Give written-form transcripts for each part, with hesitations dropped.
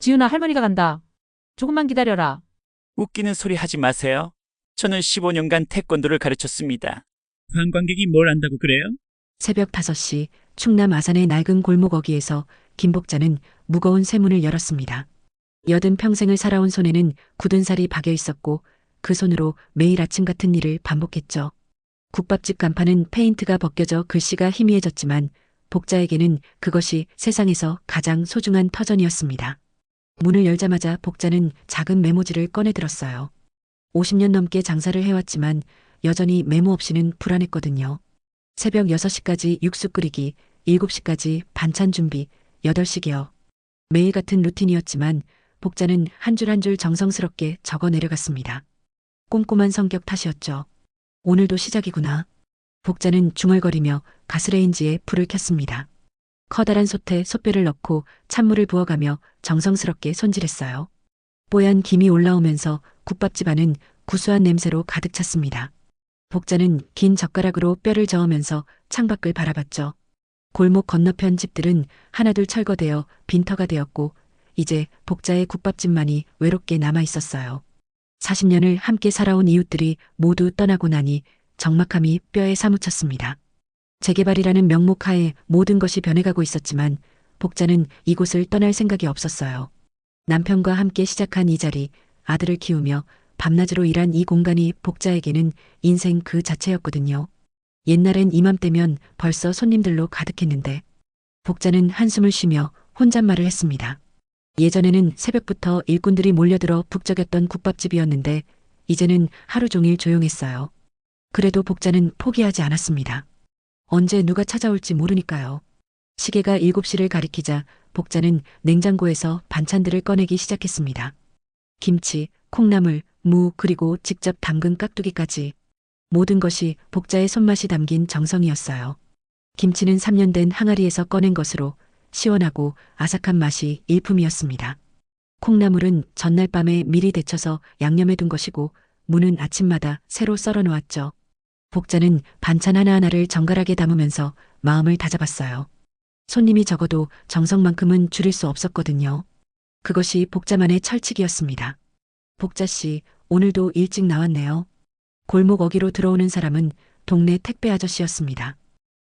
지훈아, 할머니가 간다. 조금만 기다려라. 웃기는 소리 하지 마세요. 저는 15년간 태권도를 가르쳤습니다. 관광객이 뭘 안다고 그래요? 새벽 5시 충남 아산의 낡은 골목 어귀에서 김 복자는 무거운 쇠문을 열었습니다. 여든 평생을 살아온 손에는 굳은 살이 박여 있었고 그 손으로 매일 아침 같은 일을 반복했죠. 국밥집 간판은 페인트가 벗겨져 글씨가 희미해졌지만 복자에게는 그것이 세상에서 가장 소중한 터전이었습니다. 문을 열자마자 복자는 작은 메모지를 꺼내들었어요. 50년 넘게 장사를 해왔지만 여전히 메모 없이는 불안했거든요. 새벽 6시까지 육수 끓이기, 7시까지 반찬 준비, 8시 개어. 매일 같은 루틴이었지만 복자는 한 줄 한 줄 정성스럽게 적어 내려갔습니다. 꼼꼼한 성격 탓이었죠. 오늘도 시작이구나. 복자는 중얼거리며 가스레인지에 불을 켰습니다. 커다란 솥에 솥뼈를 넣고 찬물을 부어가며 정성스럽게 손질했어요. 뽀얀 김이 올라오면서 국밥집 안은 구수한 냄새로 가득 찼습니다. 복자는 긴 젓가락으로 뼈를 저으면서 창밖을 바라봤죠. 골목 건너편 집들은 하나둘 철거되어 빈터가 되었고 이제 복자의 국밥집만이 외롭게 남아 있었어요. 40년을 함께 살아온 이웃들이 모두 떠나고 나니 적막함이 뼈에 사무쳤습니다. 재개발이라는 명목하에 모든 것이 변해가고 있었지만 복자는 이곳을 떠날 생각이 없었어요. 남편과 함께 시작한 이 자리, 아들을 키우며 밤낮으로 일한 이 공간이 복자에게는 인생 그 자체였거든요. 옛날엔 이맘때면 벌써 손님들로 가득했는데 복자는 한숨을 쉬며 혼잣말을 했습니다. 예전에는 새벽부터 일꾼들이 몰려들어 북적였던 국밥집이었는데 이제는 하루 종일 조용했어요. 그래도 복자는 포기하지 않았습니다. 언제 누가 찾아올지 모르니까요. 시계가 7시를 가리키자 복자는 냉장고에서 반찬들을 꺼내기 시작했습니다. 김치, 콩나물, 무 그리고 직접 담근 깍두기까지 모든 것이 복자의 손맛이 담긴 정성이었어요. 김치는 3년 된 항아리에서 꺼낸 것으로 시원하고 아삭한 맛이 일품이었습니다. 콩나물은 전날 밤에 미리 데쳐서 양념해 둔 것이고 무는 아침마다 새로 썰어 놓았죠. 복자는 반찬 하나하나를 정갈하게 담으면서 마음을 다잡았어요. 손님이 적어도 정성만큼은 줄일 수 없었거든요. 그것이 복자만의 철칙이었습니다. 복자 씨, 오늘도 일찍 나왔네요. 골목 어귀로 들어오는 사람은 동네 택배 아저씨였습니다.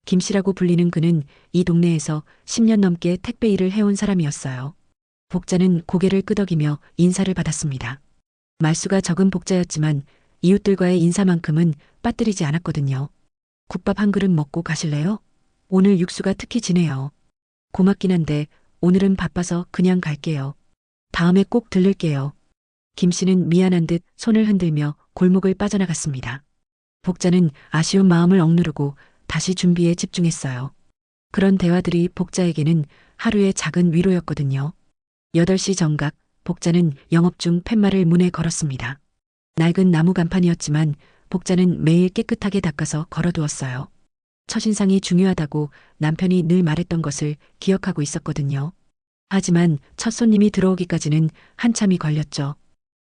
김 씨라고 불리는 그는 이 동네에서 10년 넘게 택배 일을 해온 사람이었어요. 복자는 고개를 끄덕이며 인사를 받았습니다. 말수가 적은 복자였지만 이웃들과의 인사만큼은 빠뜨리지 않았거든요. 국밥 한 그릇 먹고 가실래요? 오늘 육수가 특히 진해요. 고맙긴 한데 오늘은 바빠서 그냥 갈게요. 다음에 꼭 들를게요. 김 씨는 미안한 듯 손을 흔들며 골목을 빠져나갔습니다. 복자는 아쉬운 마음을 억누르고 다시 준비에 집중했어요. 그런 대화들이 복자에게는 하루의 작은 위로였거든요. 8시 정각, 복자는 영업 중 팻말을 문에 걸었습니다. 낡은 나무 간판이었지만 복자는 매일 깨끗하게 닦아서 걸어두었어요. 첫인상이 중요하다고 남편이 늘 말했던 것을 기억하고 있었거든요. 하지만 첫 손님이 들어오기까지는 한참이 걸렸죠.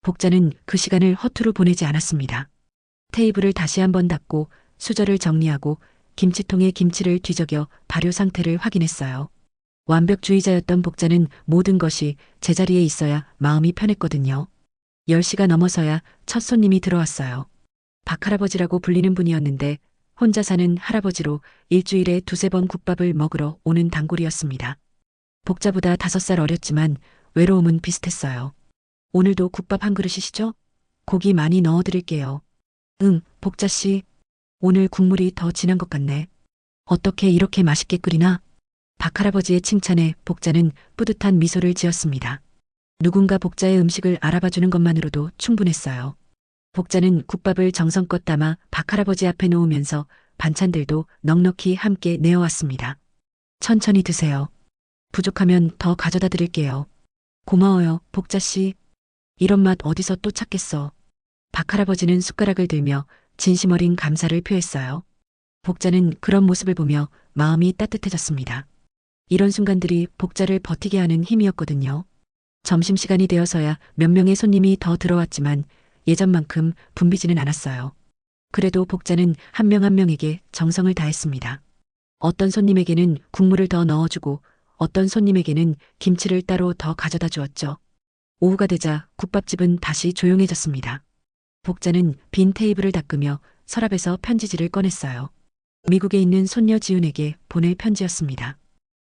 복자는 그 시간을 허투루 보내지 않았습니다. 테이블을 다시 한번 닦고 수저를 정리하고 김치통에 김치를 뒤적여 발효 상태를 확인했어요. 완벽주의자였던 복자는 모든 것이 제자리에 있어야 마음이 편했거든요. 10시가 넘어서야 첫 손님이 들어왔어요. 박할아버지라고 불리는 분이었는데 혼자 사는 할아버지로 일주일에 2~3번 국밥을 먹으러 오는 단골이었습니다. 복자보다 5살 어렸지만 외로움은 비슷했어요. 오늘도 국밥 한 그릇이시죠? 고기 많이 넣어드릴게요. 응, 복자씨. 오늘 국물이 더 진한 것 같네. 어떻게 이렇게 맛있게 끓이나? 박할아버지의 칭찬에 복자는 뿌듯한 미소를 지었습니다. 누군가 복자의 음식을 알아봐주는 것만으로도 충분했어요. 복자는 국밥을 정성껏 담아 박할아버지 앞에 놓으면서 반찬들도 넉넉히 함께 내어왔습니다. 천천히 드세요. 부족하면 더 가져다 드릴게요. 고마워요, 복자씨. 이런 맛 어디서 또 찾겠어. 박할아버지는 숟가락을 들며 진심 어린 감사를 표했어요. 복자는 그런 모습을 보며 마음이 따뜻해졌습니다. 이런 순간들이 복자를 버티게 하는 힘이었거든요. 점심시간이 되어서야 몇 명의 손님이 더 들어왔지만 예전만큼 붐비지는 않았어요. 그래도 복자는 한 명 한 명에게 정성을 다했습니다. 어떤 손님에게는 국물을 더 넣어주고 어떤 손님에게는 김치를 따로 더 가져다 주었죠. 오후가 되자 국밥집은 다시 조용해졌습니다. 복자는 빈 테이블을 닦으며 서랍에서 편지지를 꺼냈어요. 미국에 있는 손녀 지훈에게 보낼 편지였습니다.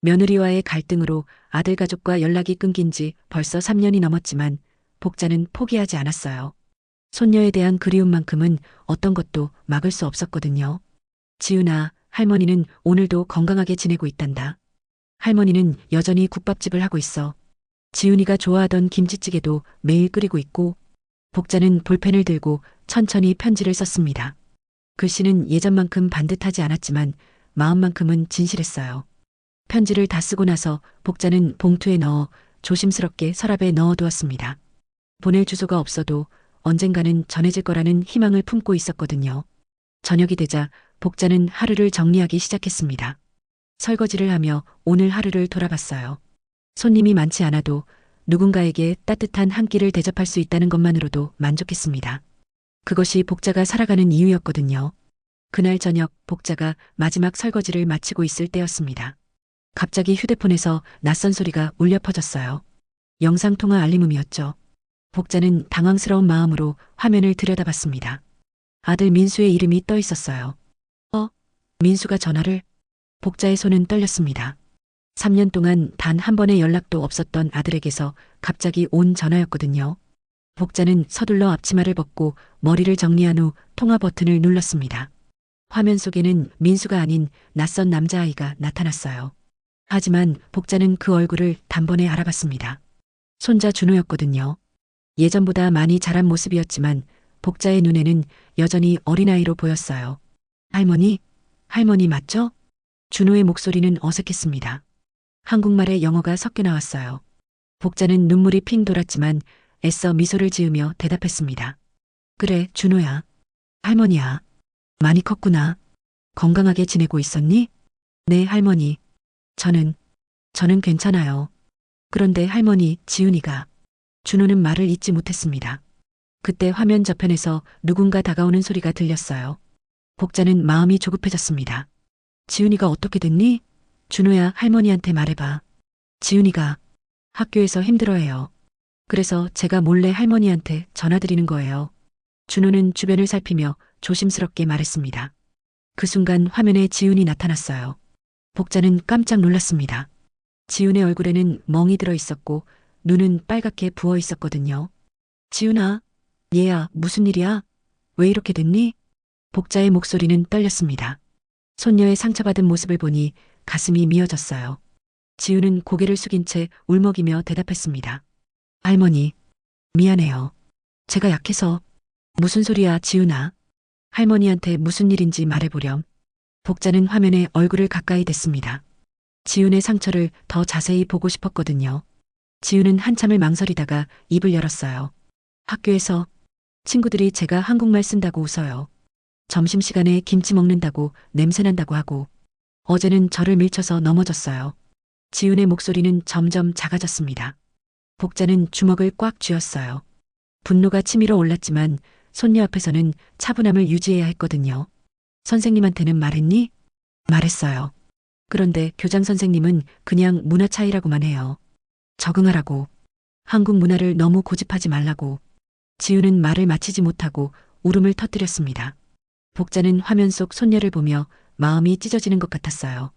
며느리와의 갈등으로 아들 가족과 연락이 끊긴 지 벌써 3년이 넘었지만 복자는 포기하지 않았어요. 손녀에 대한 그리움만큼은 어떤 것도 막을 수 없었거든요. 지훈아, 할머니는 오늘도 건강하게 지내고 있단다. 할머니는 여전히 국밥집을 하고 있어. 지훈이가 좋아하던 김치찌개도 매일 끓이고 있고, 복자는 볼펜을 들고 천천히 편지를 썼습니다. 글씨는 예전만큼 반듯하지 않았지만 마음만큼은 진실했어요. 편지를 다 쓰고 나서 복자는 봉투에 넣어 조심스럽게 서랍에 넣어두었습니다. 보낼 주소가 없어도 언젠가는 전해질 거라는 희망을 품고 있었거든요. 저녁이 되자 복자는 하루를 정리하기 시작했습니다. 설거지를 하며 오늘 하루를 돌아봤어요. 손님이 많지 않아도 누군가에게 따뜻한 한 끼를 대접할 수 있다는 것만으로도 만족했습니다. 그것이 복자가 살아가는 이유였거든요. 그날 저녁 복자가 마지막 설거지를 마치고 있을 때였습니다. 갑자기 휴대폰에서 낯선 소리가 울려 퍼졌어요. 영상통화 알림음이었죠. 복자는 당황스러운 마음으로 화면을 들여다봤습니다. 아들 민수의 이름이 떠 있었어요. 민수가 전화를? 복자의 손은 떨렸습니다. 3년 동안 단 한 번의 연락도 없었던 아들에게서 갑자기 온 전화였거든요. 복자는 서둘러 앞치마를 벗고 머리를 정리한 후 통화 버튼을 눌렀습니다. 화면 속에는 민수가 아닌 낯선 남자아이가 나타났어요. 하지만 복자는 그 얼굴을 단번에 알아봤습니다. 손자 준호였거든요. 예전보다 많이 자란 모습이었지만 복자의 눈에는 여전히 어린아이로 보였어요. 할머니 맞죠? 준호의 목소리는 어색했습니다. 한국말에 영어가 섞여 나왔어요. 복자는 눈물이 핑 돌았지만 애써 미소를 지으며 대답했습니다. 그래, 준호야. 할머니야. 많이 컸구나. 건강하게 지내고 있었니? 네, 할머니. 저는 괜찮아요. 그런데 할머니, 지훈이가. 준호는 말을 잇지 못했습니다. 그때 화면 저편에서 누군가 다가오는 소리가 들렸어요. 복자는 마음이 조급해졌습니다. 지훈이가 어떻게 됐니? 준호야, 할머니한테 말해봐. 지훈이가 학교에서 힘들어해요. 그래서 제가 몰래 할머니한테 전화드리는 거예요. 준호는 주변을 살피며 조심스럽게 말했습니다. 그 순간 화면에 지훈이 나타났어요. 복자는 깜짝 놀랐습니다. 지훈의 얼굴에는 멍이 들어 있었고 눈은 빨갛게 부어 있었거든요. 지훈아, 얘야, 무슨 일이야? 왜 이렇게 됐니? 복자의 목소리는 떨렸습니다. 손녀의 상처받은 모습을 보니 가슴이 미어졌어요. 지훈은 고개를 숙인 채 울먹이며 대답했습니다. 할머니, 미안해요. 제가 약해서. 무슨 소리야, 지훈아. 할머니한테 무슨 일인지 말해보렴. 복자는 화면에 얼굴을 가까이 댔습니다. 지훈의 상처를 더 자세히 보고 싶었거든요. 지훈은 한참을 망설이다가 입을 열었어요. 학교에서 친구들이 제가 한국말 쓴다고 웃어요. 점심시간에 김치 먹는다고 냄새난다고 하고 어제는 저를 밀쳐서 넘어졌어요. 지훈의 목소리는 점점 작아졌습니다. 복자는 주먹을 꽉 쥐었어요. 분노가 치밀어 올랐지만 손녀 앞에서는 차분함을 유지해야 했거든요. 선생님한테는 말했니? 말했어요. 그런데 교장 선생님은 그냥 문화 차이라고만 해요. 적응하라고. 한국 문화를 너무 고집하지 말라고. 지훈은 말을 마치지 못하고 울음을 터뜨렸습니다. 복자는 화면 속 손녀를 보며 마음이 찢어지는 것 같았어요.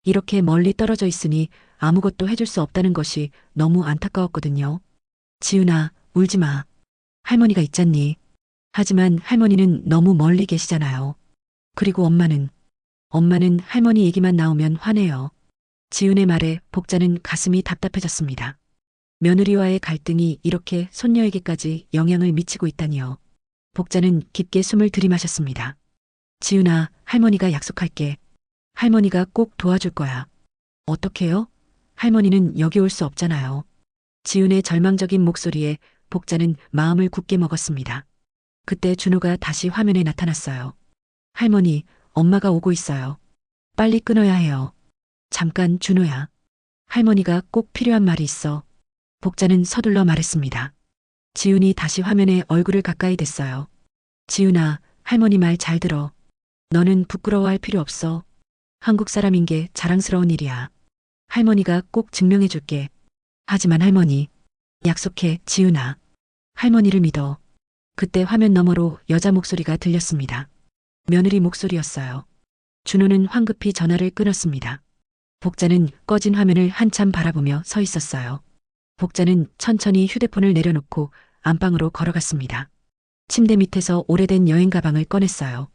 이렇게 멀리 떨어져 있으니 아무것도 해줄 수 없다는 것이 너무 안타까웠거든요. 지훈아, 울지 마. 할머니가 있잖니. 하지만 할머니는 너무 멀리 계시잖아요. 그리고 엄마는 할머니 얘기만 나오면 화내요. 지훈의 말에 복자는 가슴이 답답해졌습니다. 며느리와의 갈등이 이렇게 손녀에게까지 영향을 미치고 있다니요. 복자는 깊게 숨을 들이마셨습니다. 지훈아, 할머니가 약속할게. 할머니가 꼭 도와줄 거야. 어떡해요? 할머니는 여기 올 수 없잖아요. 지훈의 절망적인 목소리에 복자는 마음을 굳게 먹었습니다. 그때 준호가 다시 화면에 나타났어요. 할머니, 엄마가 오고 있어요. 빨리 끊어야 해요. 잠깐, 준호야. 할머니가 꼭 필요한 말이 있어. 복자는 서둘러 말했습니다. 지훈이 다시 화면에 얼굴을 가까이 댔어요. 지훈아, 할머니 말 잘 들어. 너는 부끄러워할 필요 없어. 한국 사람인 게 자랑스러운 일이야. 할머니가 꼭 증명해 줄게. 하지만 할머니, 약속해, 지훈아. 할머니를 믿어. 그때 화면 너머로 여자 목소리가 들렸습니다. 며느리 목소리였어요. 준호는 황급히 전화를 끊었습니다. 복자는 꺼진 화면을 한참 바라보며 서 있었어요. 복자는 천천히 휴대폰을 내려놓고 안방으로 걸어갔습니다. 침대 밑에서 오래된 여행 가방을 꺼냈어요.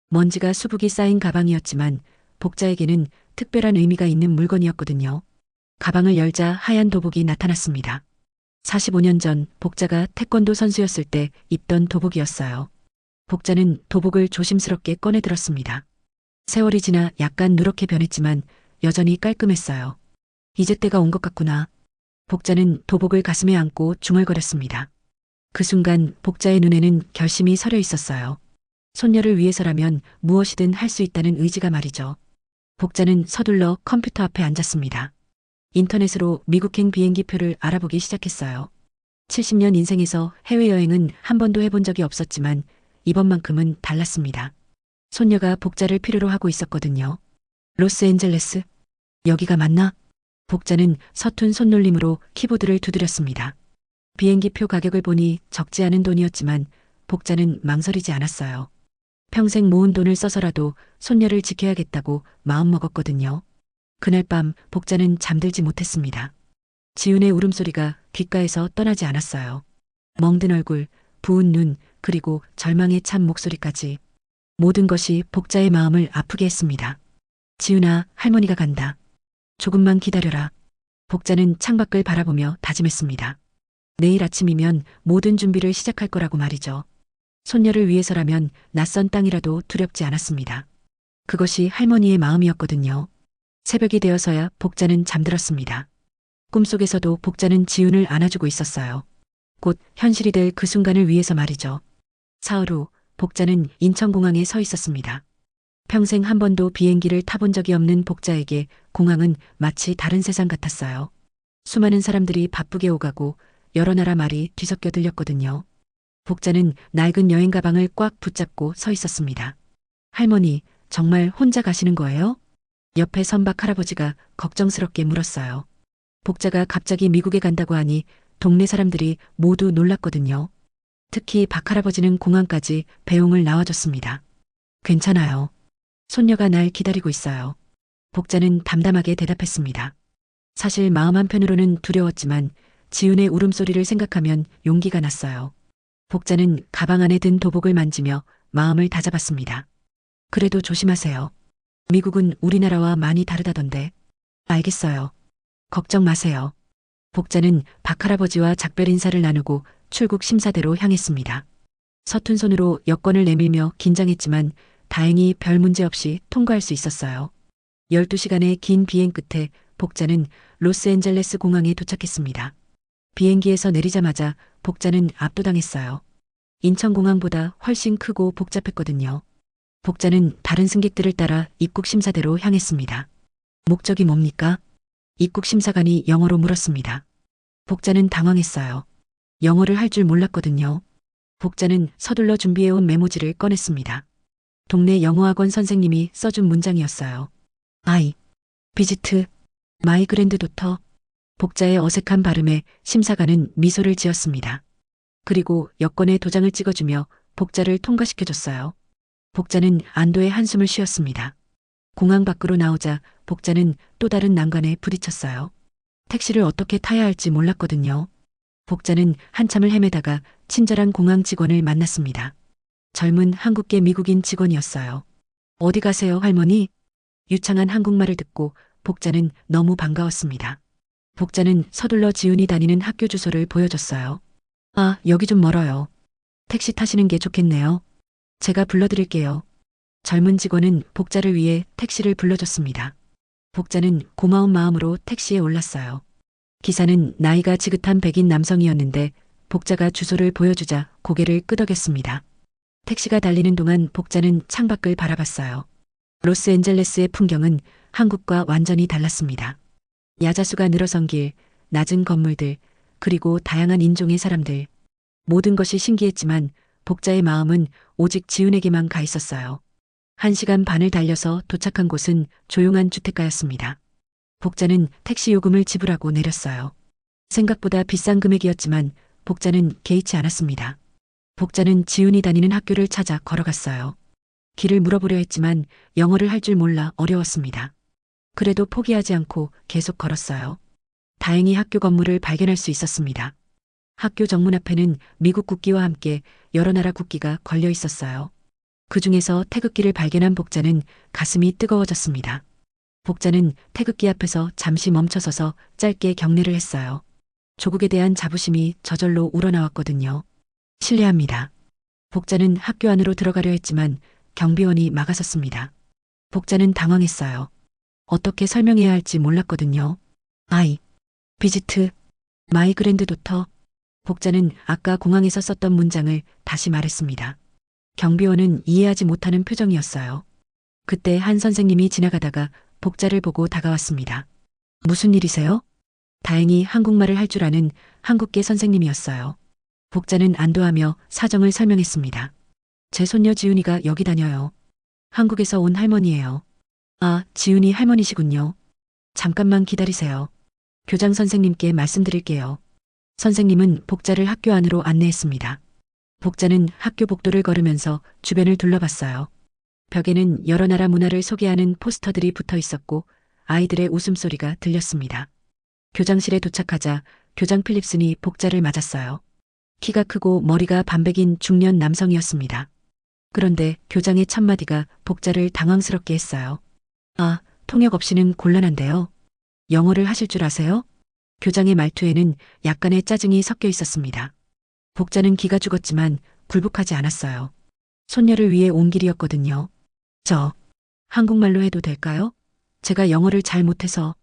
먼지가 수북이 쌓인 가방이었지만 복자에게는 특별한 의미가 있는 물건이었거든요. 가방을 열자 하얀 도복이 나타났습니다. 45년 전 복자가 태권도 선수였을 때 입던 도복이었어요. 복자는 도복을 조심스럽게 꺼내 들었습니다. 세월이 지나 약간 누렇게 변했지만 여전히 깔끔했어요. 이제 때가 온 것 같구나. 복자는 도복을 가슴에 안고 중얼거렸습니다. 그 순간 복자의 눈에는 결심이 서려 있었어요. 손녀를 위해서라면 무엇이든 할 수 있다는 의지가 말이죠. 복자는 서둘러 컴퓨터 앞에 앉았습니다. 인터넷으로 미국행 비행기 표를 알아보기 시작했어요. 70년 인생에서 해외여행은 한 번도 해본 적이 없었지만 이번만큼은 달랐습니다. 손녀가 복자를 필요로 하고 있었거든요. 로스앤젤레스? 여기가 맞나? 복자는 서툰 손놀림으로 키보드를 두드렸습니다. 비행기표 가격을 보니 적지 않은 돈이었지만 복자는 망설이지 않았어요. 평생 모은 돈을 써서라도 손녀를 지켜야겠다고 마음먹었거든요. 그날 밤 복자는 잠들지 못했습니다. 지훈의 울음소리가 귓가에서 떠나지 않았어요. 멍든 얼굴, 부은 눈, 그리고 절망에 찬 목소리까지. 모든 것이 복자의 마음을 아프게 했습니다. 지훈아, 할머니가 간다. 조금만 기다려라. 복자는 창밖을 바라보며 다짐했습니다. 내일 아침이면 모든 준비를 시작할 거라고 말이죠. 손녀를 위해서라면 낯선 땅이라도 두렵지 않았습니다. 그것이 할머니의 마음이었거든요. 새벽이 되어서야 복자는 잠들었습니다. 꿈속에서도 복자는 지훈을 안아주고 있었어요. 곧 현실이 될 그 순간을 위해서 말이죠. 사흘 후 복자는 인천공항에 서 있었습니다. 평생 한 번도 비행기를 타본 적이 없는 복자에게 공항은 마치 다른 세상 같았어요. 수많은 사람들이 바쁘게 오가고 여러 나라 말이 뒤섞여 들렸거든요. 복자는 낡은 여행 가방을 꽉 붙잡고 서 있었습니다. 할머니, 정말 혼자 가시는 거예요? 옆에 선박 할아버지가 걱정스럽게 물었어요. 복자가 갑자기 미국에 간다고 하니 동네 사람들이 모두 놀랐거든요. 특히 박 할아버지는 공항까지 배웅을 나와줬습니다. 괜찮아요. 손녀가 날 기다리고 있어요. 복자는 담담하게 대답했습니다. 사실 마음 한편으로는 두려웠지만 지훈의 울음소리를 생각하면 용기가 났어요. 복자는 가방 안에 든 도복을 만지며 마음을 다잡았습니다. 그래도 조심하세요. 미국은 우리나라와 많이 다르다던데. 알겠어요. 걱정 마세요. 복자는 박 할아버지와 작별 인사를 나누고 출국 심사대로 향했습니다. 서툰 손으로 여권을 내밀며 긴장했지만 다행히 별 문제 없이 통과할 수 있었어요. 12시간의 긴 비행 끝에 복자는 로스앤젤레스 공항에 도착했습니다. 비행기에서 내리자마자 복자는 압도당했어요. 인천공항보다 훨씬 크고 복잡했거든요. 복자는 다른 승객들을 따라 입국 심사대로 향했습니다. 목적이 뭡니까? 입국 심사관이 영어로 물었습니다. 복자는 당황했어요. 영어를 할 줄 몰랐거든요. 복자는 서둘러 준비해온 메모지를 꺼냈습니다. 동네 영어학원 선생님이 써준 문장이었어요. I visit my granddaughter. 복자의 어색한 발음에 심사관은 미소를 지었습니다. 그리고 여권에 도장을 찍어주며 복자를 통과시켜줬어요. 복자는 안도의 한숨을 쉬었습니다. 공항 밖으로 나오자 복자는 또 다른 난관에 부딪혔어요. 택시를 어떻게 타야 할지 몰랐거든요. 복자는 한참을 헤매다가 친절한 공항 직원을 만났습니다. 젊은 한국계 미국인 직원이었어요. 어디 가세요, 할머니? 유창한 한국말을 듣고 복자는 너무 반가웠습니다. 복자는 서둘러 지훈이 다니는 학교 주소를 보여줬어요. 아, 여기 좀 멀어요. 택시 타시는 게 좋겠네요. 제가 불러드릴게요. 젊은 직원은 복자를 위해 택시를 불러줬습니다. 복자는 고마운 마음으로 택시에 올랐어요. 기사는 나이가 지긋한 백인 남성이었는데 복자가 주소를 보여주자 고개를 끄덕였습니다. 택시가 달리는 동안 복자는 창밖을 바라봤어요. 로스앤젤레스의 풍경은 한국과 완전히 달랐습니다. 야자수가 늘어선 길, 낮은 건물들, 그리고 다양한 인종의 사람들. 모든 것이 신기했지만 복자의 마음은 오직 지훈에게만 가 있었어요. 1시간 반을 달려서 도착한 곳은 조용한 주택가였습니다. 복자는 택시 요금을 지불하고 내렸어요. 생각보다 비싼 금액이었지만 복자는 개의치 않았습니다. 복자는 지훈이 다니는 학교를 찾아 걸어갔어요. 길을 물어보려 했지만 영어를 할 줄 몰라 어려웠습니다. 그래도 포기하지 않고 계속 걸었어요. 다행히 학교 건물을 발견할 수 있었습니다. 학교 정문 앞에는 미국 국기와 함께 여러 나라 국기가 걸려 있었어요. 그 중에서 태극기를 발견한 복자는 가슴이 뜨거워졌습니다. 복자는 태극기 앞에서 잠시 멈춰서서 짧게 경례를 했어요. 조국에 대한 자부심이 저절로 우러나왔거든요. 실례합니다. 복자는 학교 안으로 들어가려 했지만 경비원이 막아섰습니다. 복자는 당황했어요. 어떻게 설명해야 할지 몰랐거든요. 아이, 비지트, 마이 그랜드 도터. 복자는 아까 공항에서 썼던 문장을 다시 말했습니다. 경비원은 이해하지 못하는 표정이었어요. 그때 한 선생님이 지나가다가 복자를 보고 다가왔습니다. 무슨 일이세요? 다행히 한국말을 할 줄 아는 한국계 선생님이었어요. 복자는 안도하며 사정을 설명했습니다. 제 손녀 지훈이가 여기 다녀요. 한국에서 온 할머니예요. 아, 지훈이 할머니시군요. 잠깐만 기다리세요. 교장 선생님께 말씀드릴게요. 선생님은 복자를 학교 안으로 안내했습니다. 복자는 학교 복도를 걸으면서 주변을 둘러봤어요. 벽에는 여러 나라 문화를 소개하는 포스터들이 붙어 있었고 아이들의 웃음소리가 들렸습니다. 교장실에 도착하자 교장 필립슨이 복자를 맞았어요. 키가 크고 머리가 반백인 중년 남성이었습니다. 그런데 교장의 첫마디가 복자를 당황스럽게 했어요. 아, 통역 없이는 곤란한데요. 영어를 하실 줄 아세요? 교장의 말투에는 약간의 짜증이 섞여 있었습니다. 복자는 기가 죽었지만 굴복하지 않았어요. 손녀를 위해 온 길이었거든요. 저, 한국말로 해도 될까요? 제가 영어를 잘 못해서.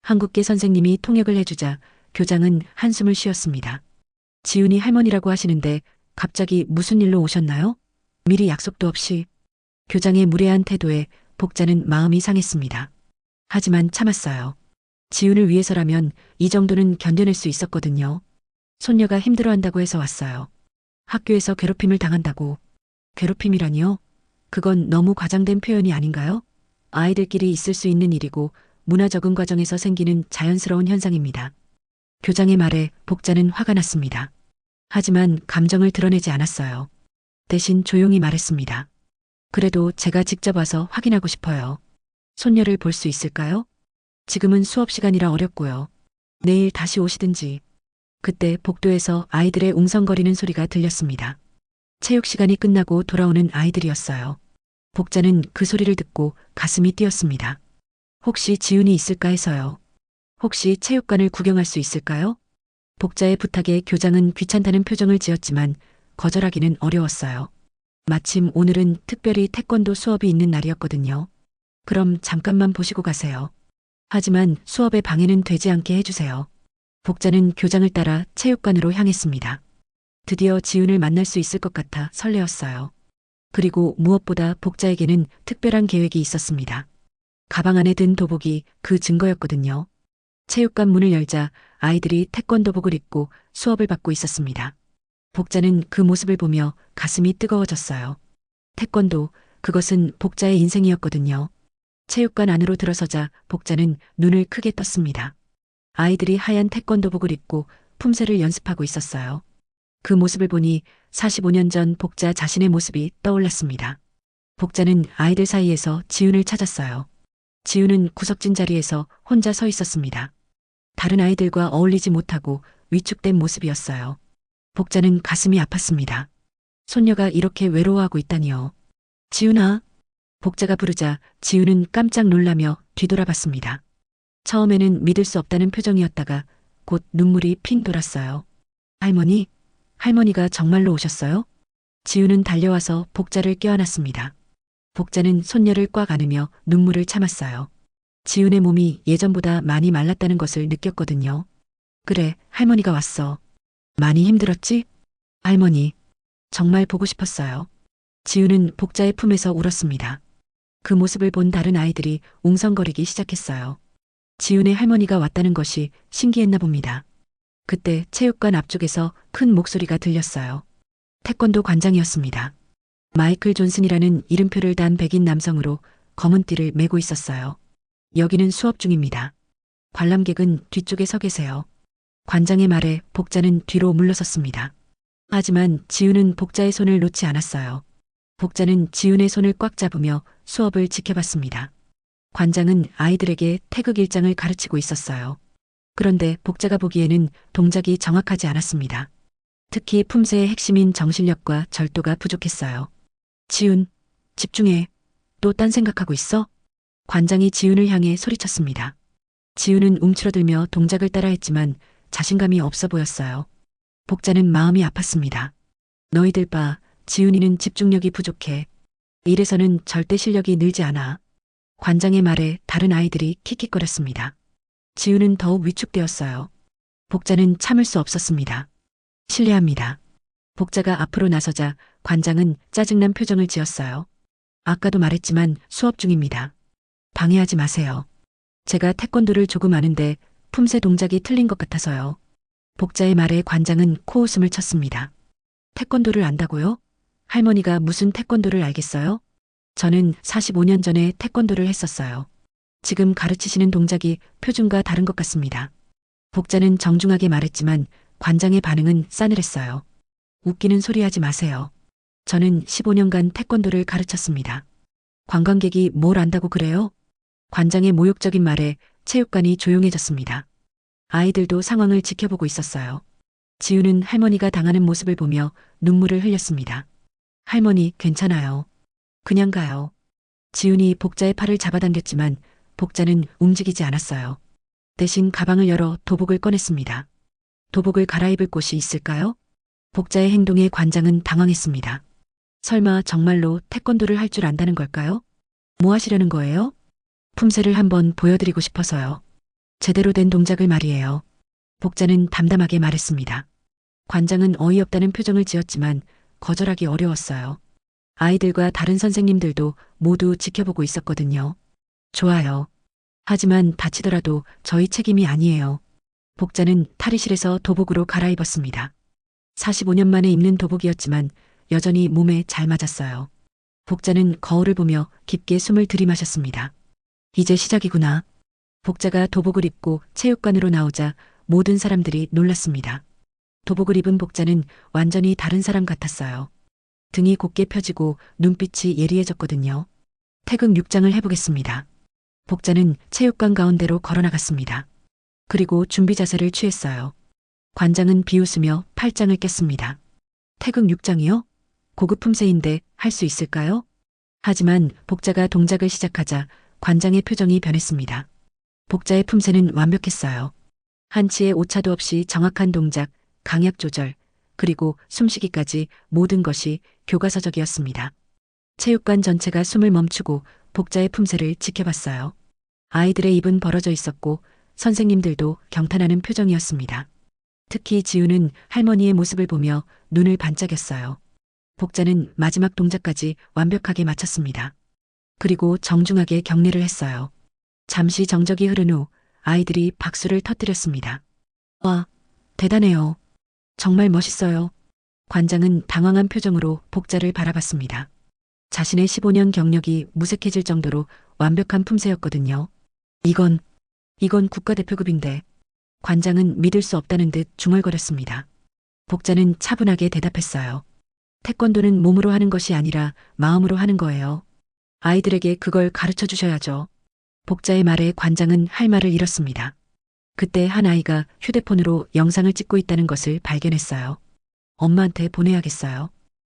한국계 선생님이 통역을 해주자 교장은 한숨을 쉬었습니다. 지훈이 할머니라고 하시는데 갑자기 무슨 일로 오셨나요? 미리 약속도 없이. 교장의 무례한 태도에 복자는 마음이 상했습니다. 하지만 참았어요. 지훈을 위해서라면 이 정도는 견뎌낼 수 있었거든요. 손녀가 힘들어한다고 해서 왔어요. 학교에서 괴롭힘을 당한다고. 괴롭힘이라니요? 그건 너무 과장된 표현이 아닌가요? 아이들끼리 있을 수 있는 일이고 문화 적응 과정에서 생기는 자연스러운 현상입니다. 교장의 말에 복자는 화가 났습니다. 하지만 감정을 드러내지 않았어요. 대신 조용히 말했습니다. 그래도 제가 직접 와서 확인하고 싶어요. 손녀를 볼 수 있을까요? 지금은 수업 시간이라 어렵고요. 내일 다시 오시든지. 그때 복도에서 아이들의 웅성거리는 소리가 들렸습니다. 체육 시간이 끝나고 돌아오는 아이들이었어요. 복자는 그 소리를 듣고 가슴이 뛰었습니다. 혹시 지훈이 있을까 해서요. 혹시 체육관을 구경할 수 있을까요? 복자의 부탁에 교장은 귀찮다는 표정을 지었지만 거절하기는 어려웠어요. 마침 오늘은 특별히 태권도 수업이 있는 날이었거든요. 그럼 잠깐만 보시고 가세요. 하지만 수업에 방해는 되지 않게 해주세요. 복자는 교장을 따라 체육관으로 향했습니다. 드디어 지훈을 만날 수 있을 것 같아 설레었어요. 그리고 무엇보다 복자에게는 특별한 계획이 있었습니다. 가방 안에 든 도복이 그 증거였거든요. 체육관 문을 열자 아이들이 태권도복을 입고 수업을 받고 있었습니다. 복자는 그 모습을 보며 가슴이 뜨거워졌어요. 태권도, 그것은 복자의 인생이었거든요. 체육관 안으로 들어서자 복자는 눈을 크게 떴습니다. 아이들이 하얀 태권도복을 입고 품새를 연습하고 있었어요. 그 모습을 보니 45년 전 복자 자신의 모습이 떠올랐습니다. 복자는 아이들 사이에서 지훈을 찾았어요. 지훈은 구석진 자리에서 혼자 서 있었습니다. 다른 아이들과 어울리지 못하고 위축된 모습이었어요. 복자는 가슴이 아팠습니다. 손녀가 이렇게 외로워하고 있다니요. 지훈아. 복자가 부르자 지훈은 깜짝 놀라며 뒤돌아봤습니다. 처음에는 믿을 수 없다는 표정이었다가 곧 눈물이 핑 돌았어요. 할머니? 할머니가 정말로 오셨어요? 지훈은 달려와서 복자를 껴안았습니다. 복자는 손녀를 꽉 안으며 눈물을 참았어요. 지훈의 몸이 예전보다 많이 말랐다는 것을 느꼈거든요. 그래, 할머니가 왔어. 많이 힘들었지? 할머니, 정말 보고 싶었어요. 지훈은 복자의 품에서 울었습니다. 그 모습을 본 다른 아이들이 웅성거리기 시작했어요. 지훈의 할머니가 왔다는 것이 신기했나 봅니다. 그때 체육관 앞쪽에서 큰 목소리가 들렸어요. 태권도 관장이었습니다. 마이클 존슨이라는 이름표를 단 백인 남성으로 검은 띠를 메고 있었어요. 여기는 수업 중입니다. 관람객은 뒤쪽에 서 계세요. 관장의 말에 복자는 뒤로 물러섰습니다. 하지만 지훈은 복자의 손을 놓지 않았어요. 복자는 지훈의 손을 꽉 잡으며 수업을 지켜봤습니다. 관장은 아이들에게 태극 일장을 가르치고 있었어요. 그런데 복자가 보기에는 동작이 정확하지 않았습니다. 특히 품새의 핵심인 정실력과 절도가 부족했어요. 지훈, 집중해. 또 딴 생각하고 있어? 관장이 지훈을 향해 소리쳤습니다. 지훈은 움츠러들며 동작을 따라했지만 자신감이 없어 보였어요. 복자는 마음이 아팠습니다. 너희들 봐, 지훈이는 집중력이 부족해. 이래서는 절대 실력이 늘지 않아. 관장의 말에 다른 아이들이 킥킥거렸습니다. 지훈은 더욱 위축되었어요. 복자는 참을 수 없었습니다. 실례합니다. 복자가 앞으로 나서자 관장은 짜증난 표정을 지었어요. 아까도 말했지만 수업 중입니다. 방해하지 마세요. 제가 태권도를 조금 아는데 품새 동작이 틀린 것 같아서요. 복자의 말에 관장은 코웃음을 쳤습니다. 태권도를 안다고요? 할머니가 무슨 태권도를 알겠어요? 저는 45년 전에 태권도를 했었어요. 지금 가르치시는 동작이 표준과 다른 것 같습니다. 복자는 정중하게 말했지만 관장의 반응은 싸늘했어요. 웃기는 소리 하지 마세요. 저는 15년간 태권도를 가르쳤습니다. 관광객이 뭘 안다고 그래요? 관장의 모욕적인 말에 체육관이 조용해졌습니다. 아이들도 상황을 지켜보고 있었어요. 지우는 할머니가 당하는 모습을 보며 눈물을 흘렸습니다. 할머니, 괜찮아요. 그냥 가요. 지훈이 복자의 팔을 잡아당겼지만 복자는 움직이지 않았어요. 대신 가방을 열어 도복을 꺼냈습니다. 도복을 갈아입을 곳이 있을까요? 복자의 행동에 관장은 당황했습니다. 설마 정말로 태권도를 할 줄 안다는 걸까요? 뭐 하시려는 거예요? 품새를 한번 보여드리고 싶어서요. 제대로 된 동작을 말이에요. 복자는 담담하게 말했습니다. 관장은 어이없다는 표정을 지었지만 거절하기 어려웠어요. 아이들과 다른 선생님들도 모두 지켜보고 있었거든요. 좋아요. 하지만 다치더라도 저희 책임이 아니에요. 복자는 탈의실에서 도복으로 갈아입었습니다. 45년 만에 입는 도복이었지만 여전히 몸에 잘 맞았어요. 복자는 거울을 보며 깊게 숨을 들이마셨습니다. 이제 시작이구나. 복자가 도복을 입고 체육관으로 나오자 모든 사람들이 놀랐습니다. 도복을 입은 복자는 완전히 다른 사람 같았어요. 등이 곧게 펴지고 눈빛이 예리해졌거든요. 태극 6장을 해보겠습니다. 복자는 체육관 가운데로 걸어나갔습니다. 그리고 준비 자세를 취했어요. 관장은 비웃으며 팔짱을 꼈습니다. 태극 6장이요? 고급 품새인데 할 수 있을까요? 하지만 복자가 동작을 시작하자 관장의 표정이 변했습니다. 복자의 품새는 완벽했어요. 한치의 오차도 없이 정확한 동작, 강약 조절, 그리고 숨쉬기까지 모든 것이 교과서적이었습니다. 체육관 전체가 숨을 멈추고 복자의 품새를 지켜봤어요. 아이들의 입은 벌어져 있었고 선생님들도 경탄하는 표정이었습니다. 특히 지우는 할머니의 모습을 보며 눈을 반짝였어요. 복자는 마지막 동작까지 완벽하게 마쳤습니다. 그리고 정중하게 경례를 했어요. 잠시 정적이 흐른 후 아이들이 박수를 터뜨렸습니다. 와, 대단해요. 정말 멋있어요. 관장은 당황한 표정으로 복자를 바라봤습니다. 자신의 15년 경력이 무색해질 정도로 완벽한 품새였거든요. 이건 국가대표급인데. 관장은 믿을 수 없다는 듯 중얼거렸습니다. 복자는 차분하게 대답했어요. 태권도는 몸으로 하는 것이 아니라 마음으로 하는 거예요. 아이들에게 그걸 가르쳐 주셔야죠. 복자의 말에 관장은 할 말을 잃었습니다. 그때 한 아이가 휴대폰으로 영상을 찍고 있다는 것을 발견했어요. 엄마한테 보내야겠어요.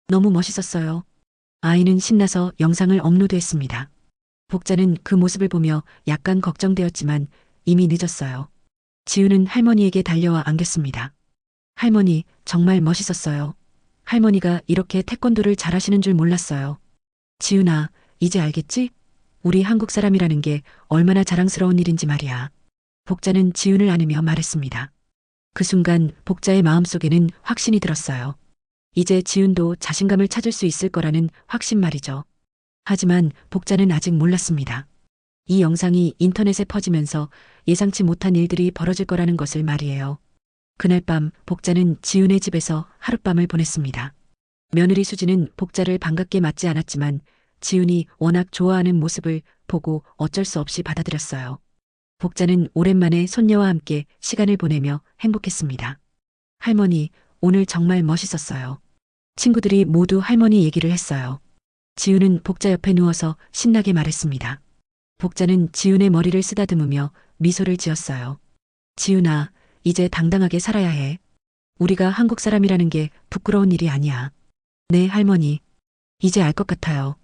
너무 멋있었어요. 아이는 신나서 영상을 업로드했습니다. 복자는 그 모습을 보며 약간 걱정되었지만 이미 늦었어요. 지우는 할머니에게 달려와 안겼습니다. 할머니, 정말 멋있었어요. 할머니가 이렇게 태권도를 잘하시는 줄 몰랐어요. 지훈아, 이제 알겠지? 우리 한국 사람이라는 게 얼마나 자랑스러운 일인지 말이야. 복자는 지훈을 안으며 말했습니다. 그 순간 복자의 마음속에는 확신이 들었어요. 이제 지훈도 자신감을 찾을 수 있을 거라는 확신 말이죠. 하지만 복자는 아직 몰랐습니다. 이 영상이 인터넷에 퍼지면서 예상치 못한 일들이 벌어질 거라는 것을 말이에요. 그날 밤 복자는 지훈의 집에서 하룻밤을 보냈습니다. 며느리 수지는 복자를 반갑게 맞지 않았지만 지훈이 워낙 좋아하는 모습을 보고 어쩔 수 없이 받아들였어요. 복자는 오랜만에 손녀와 함께 시간을 보내며 행복했습니다. 할머니, 오늘 정말 멋있었어요. 친구들이 모두 할머니 얘기를 했어요. 지우는 복자 옆에 누워서 신나게 말했습니다. 복자는 지훈의 머리를 쓰다듬으며 미소를 지었어요. 지훈아, 이제 당당하게 살아야 해. 우리가 한국 사람이라는 게 부끄러운 일이 아니야. 네, 할머니. 이제 알 것 같아요.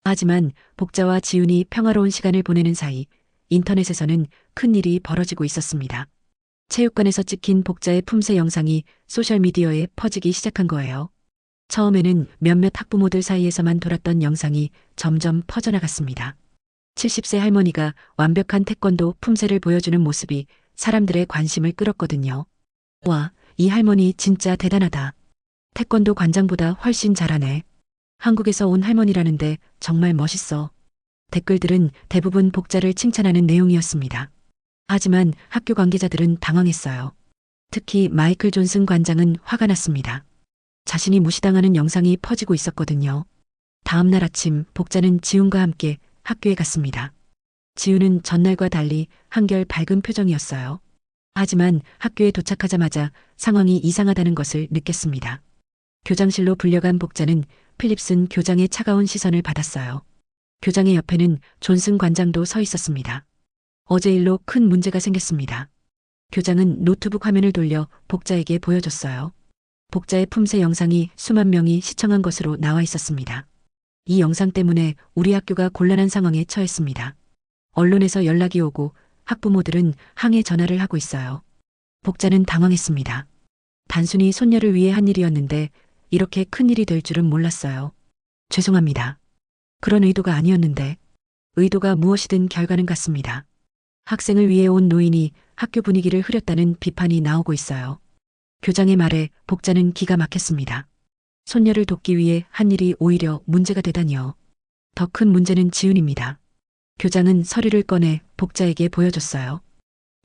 하지만 복자와 지훈이 평화로운 시간을 보내는 사이 인터넷에서는 큰 일이 벌어지고 있었습니다. 체육관에서 찍힌 복자의 품새 영상이 소셜미디어에 퍼지기 시작한 거예요. 처음에는 몇몇 학부모들 사이에서만 돌았던 영상이 점점 퍼져나갔습니다. 70세 할머니가 완벽한 태권도 품새를 보여주는 모습이 사람들의 관심을 끌었거든요. 와, 이 할머니 진짜 대단하다. 태권도 관장보다 훨씬 잘하네. 한국에서 온 할머니라는데 정말 멋있어. 댓글들은 대부분 복자를 칭찬하는 내용이었습니다. 하지만 학교 관계자들은 당황했어요. 특히 마이클 존슨 관장은 화가 났습니다. 자신이 무시당하는 영상이 퍼지고 있었거든요. 다음 날 아침 복자는 지훈과 함께 학교에 갔습니다. 지훈은 전날과 달리 한결 밝은 표정이었어요. 하지만 학교에 도착하자마자 상황이 이상하다는 것을 느꼈습니다. 교장실로 불려간 복자는 필립슨 교장의 차가운 시선을 받았어요. 교장의 옆에는 존슨 관장도 서 있었습니다. 어제 일로 큰 문제가 생겼습니다. 교장은 노트북 화면을 돌려 복자에게 보여줬어요. 복자의 품새 영상이 수만 명이 시청한 것으로 나와 있었습니다. 이 영상 때문에 우리 학교가 곤란한 상황에 처했습니다. 언론에서 연락이 오고 학부모들은 항해 전화를 하고 있어요. 복자는 당황했습니다. 단순히 손녀를 위해 한 일이었는데 이렇게 큰 일이 될 줄은 몰랐어요. 죄송합니다. 그런 의도가 아니었는데 의도가 무엇이든 결과는 같습니다. 학생을 위해 온 노인이 학교 분위기를 흐렸다는 비판이 나오고 있어요. 교장의 말에 복자는 기가 막혔습니다. 손녀를 돕기 위해 한 일이 오히려 문제가 되다니요. 더 큰 문제는 지훈입니다. 교장은 서류를 꺼내 복자에게 보여줬어요.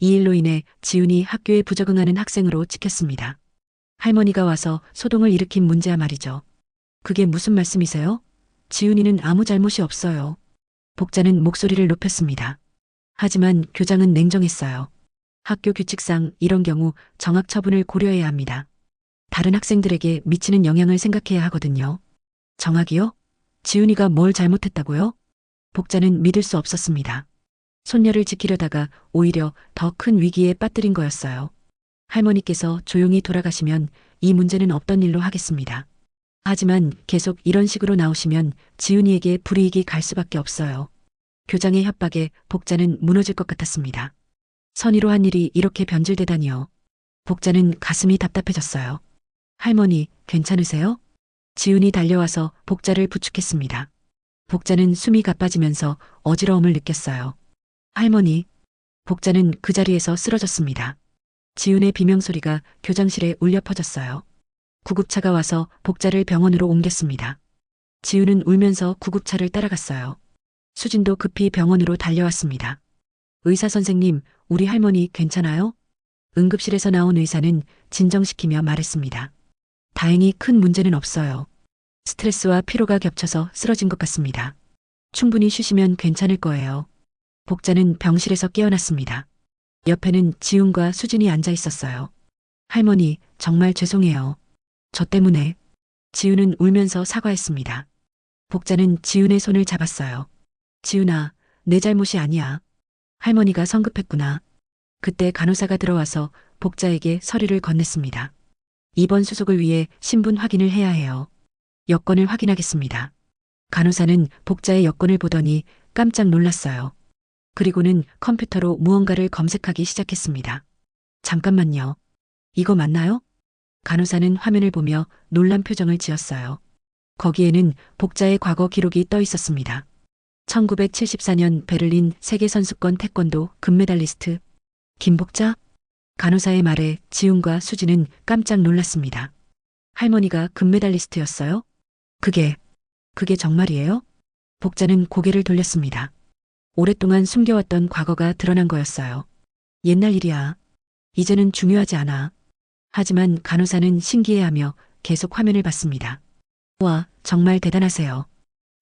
이 일로 인해 지훈이 학교에 부적응하는 학생으로 찍혔습니다. 할머니가 와서 소동을 일으킨 문제야 말이죠. 그게 무슨 말씀이세요? 지훈이는 아무 잘못이 없어요. 복자는 목소리를 높였습니다. 하지만 교장은 냉정했어요. 학교 규칙상 이런 경우 정학 처분을 고려해야 합니다. 다른 학생들에게 미치는 영향을 생각해야 하거든요. 정학이요? 지훈이가 뭘 잘못했다고요? 복자는 믿을 수 없었습니다. 손녀를 지키려다가 오히려 더 큰 위기에 빠뜨린 거였어요. 할머니께서 조용히 돌아가시면 이 문제는 없던 일로 하겠습니다. 하지만 계속 이런 식으로 나오시면 지훈이에게 불이익이 갈 수밖에 없어요. 교장의 협박에 복자는 무너질 것 같았습니다. 선의로 한 일이 이렇게 변질되다니요. 복자는 가슴이 답답해졌어요. 할머니, 괜찮으세요? 지훈이 달려와서 복자를 부축했습니다. 복자는 숨이 가빠지면서 어지러움을 느꼈어요. 할머니, 복자는 그 자리에서 쓰러졌습니다. 지훈의 비명소리가 교장실에 울려 퍼졌어요. 구급차가 와서 복자를 병원으로 옮겼습니다. 지훈은 울면서 구급차를 따라갔어요. 수진도 급히 병원으로 달려왔습니다. 의사 선생님, 우리 할머니 괜찮아요? 응급실에서 나온 의사는 진정시키며 말했습니다. 다행히 큰 문제는 없어요. 스트레스와 피로가 겹쳐서 쓰러진 것 같습니다. 충분히 쉬시면 괜찮을 거예요. 복자는 병실에서 깨어났습니다. 옆에는 지훈과 수진이 앉아 있었어요. 할머니, 정말 죄송해요. 저 때문에. 지훈은 울면서 사과했습니다. 복자는 지훈의 손을 잡았어요. 지훈아, 내 잘못이 아니야. 할머니가 성급했구나. 그때 간호사가 들어와서 복자에게 서류를 건넸습니다. 입원 수속을 위해 신분 확인을 해야 해요. 여권을 확인하겠습니다. 간호사는 복자의 여권을 보더니 깜짝 놀랐어요. 그리고는 컴퓨터로 무언가를 검색하기 시작했습니다. 잠깐만요. 이거 맞나요? 간호사는 화면을 보며 놀란 표정을 지었어요. 거기에는 복자의 과거 기록이 떠 있었습니다. 1974년 베를린 세계선수권 태권도 금메달리스트 김복자? 간호사의 말에 지훈과 수진은 깜짝 놀랐습니다. 할머니가 금메달리스트였어요? 그게 정말이에요? 복자는 고개를 돌렸습니다. 오랫동안 숨겨왔던 과거가 드러난 거였어요. 옛날 일이야. 이제는 중요하지 않아. 하지만 간호사는 신기해하며 계속 화면을 봤습니다. 와, 정말 대단하세요.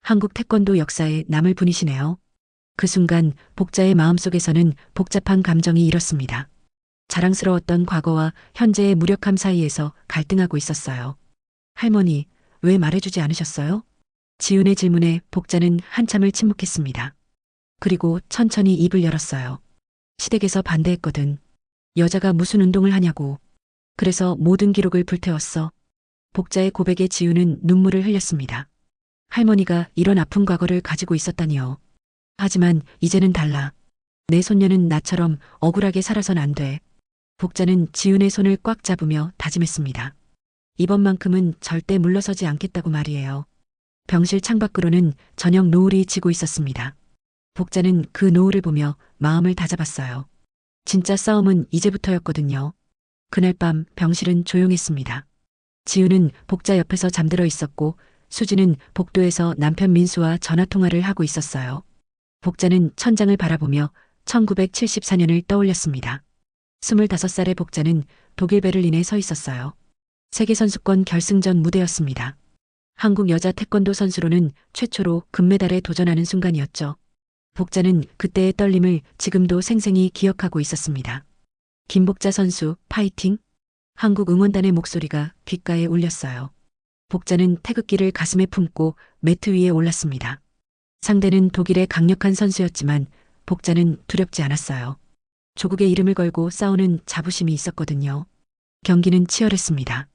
한국 태권도 역사에 남을 분이시네요. 그 순간 복자의 마음속에서는 복잡한 감정이 일었습니다. 자랑스러웠던 과거와 현재의 무력함 사이에서 갈등하고 있었어요. 할머니, 왜 말해주지 않으셨어요? 지훈의 질문에 복자는 한참을 침묵했습니다. 그리고 천천히 입을 열었어요. 시댁에서 반대했거든. 여자가 무슨 운동을 하냐고. 그래서 모든 기록을 불태웠어. 복자의 고백에 지훈은 눈물을 흘렸습니다. 할머니가 이런 아픈 과거를 가지고 있었다니요. 하지만 이제는 달라. 내 손녀는 나처럼 억울하게 살아선 안 돼. 복자는 지훈의 손을 꽉 잡으며 다짐했습니다. 이번만큼은 절대 물러서지 않겠다고 말이에요. 병실 창밖으로는 저녁 노을이 지고 있었습니다. 복자는 그 노을을 보며 마음을 다잡았어요. 진짜 싸움은 이제부터였거든요. 그날 밤 병실은 조용했습니다. 지훈은 복자 옆에서 잠들어 있었고 수지는 복도에서 남편 민수와 전화통화를 하고 있었어요. 복자는 천장을 바라보며 1974년을 떠올렸습니다. 25살의 복자는 독일 베를린에 서 있었어요. 세계선수권 결승전 무대였습니다. 한국 여자 태권도 선수로는 최초로 금메달에 도전하는 순간이었죠. 복자는 그때의 떨림을 지금도 생생히 기억하고 있었습니다. 김복자 선수 파이팅! 한국 응원단의 목소리가 귓가에 울렸어요. 복자는 태극기를 가슴에 품고 매트 위에 올랐습니다. 상대는 독일의 강력한 선수였지만 복자는 두렵지 않았어요. 조국의 이름을 걸고 싸우는 자부심이 있었거든요. 경기는 치열했습니다.